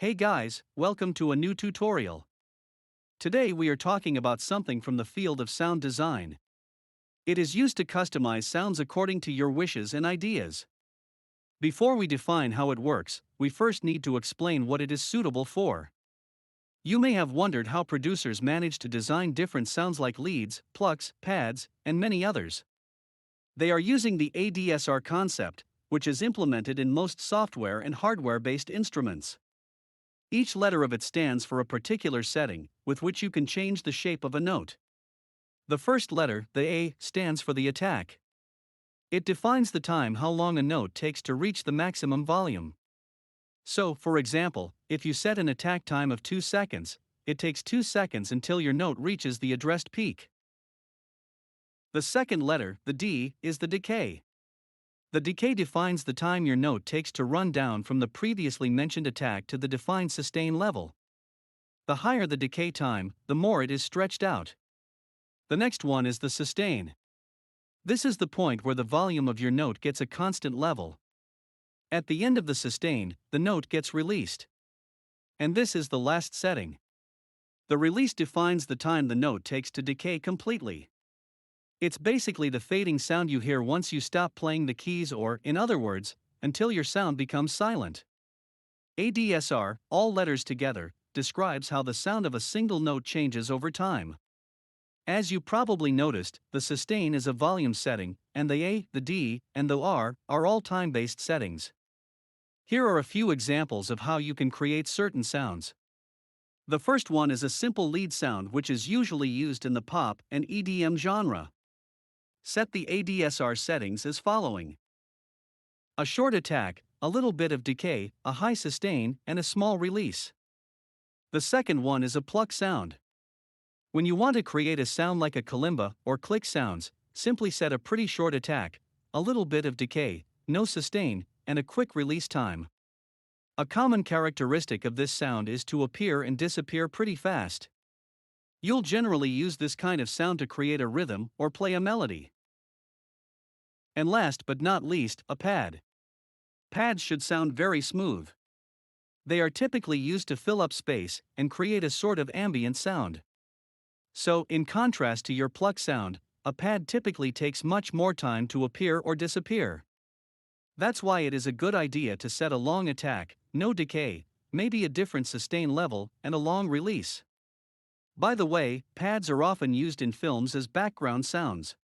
Hey guys, welcome to a new tutorial. Today we are talking about something from the field of sound design. It is used to customize sounds according to your wishes and ideas. Before we define how it works, we first need to explain what it is suitable for. You may have wondered how producers manage to design different sounds like leads, plucks, pads, and many others. They are using the ADSR concept, which is implemented in most software and hardware-based instruments. Each letter of it stands for a particular setting, with which you can change the shape of a note. The first letter, the A, stands for the attack. It defines the time how long a note takes to reach the maximum volume. So, for example, if you set an attack time of 2 seconds, it takes 2 seconds until your note reaches the addressed peak. The second letter, the D, is the decay. The decay defines the time your note takes to run down from the previously mentioned attack to the defined sustain level. The higher the decay time, the more it is stretched out. The next one is the sustain. This is the point where the volume of your note gets a constant level. At the end of the sustain, the note gets released. And this is the last setting. The release defines the time the note takes to decay completely. It's basically the fading sound you hear once you stop playing the keys, or, in other words, until your sound becomes silent. ADSR, all letters together, describes how the sound of a single note changes over time. As you probably noticed, the sustain is a volume setting, and the A, the D, and the R are all time-based settings. Here are a few examples of how you can create certain sounds. The first one is a simple lead sound which is usually used in the pop and EDM genre. Set the ADSR settings as following: a short attack, a little bit of decay, a high sustain, and a small release. The second one is a pluck sound. When you want to create a sound like a kalimba or click sounds, simply set a pretty short attack, a little bit of decay, no sustain, and a quick release time. A common characteristic of this sound is to appear and disappear pretty fast. You'll generally use this kind of sound to create a rhythm or play a melody. And last but not least, a pad. Pads should sound very smooth. They are typically used to fill up space and create a sort of ambient sound. So, in contrast to your pluck sound, a pad typically takes much more time to appear or disappear. That's why it is a good idea to set a long attack, no decay, maybe a different sustain level, and a long release. By the way, pads are often used in films as background sounds.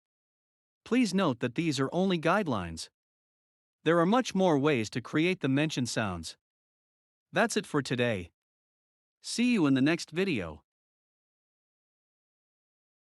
Please note that these are only guidelines. There are much more ways to create the mentioned sounds. That's it for today. See you in the next video.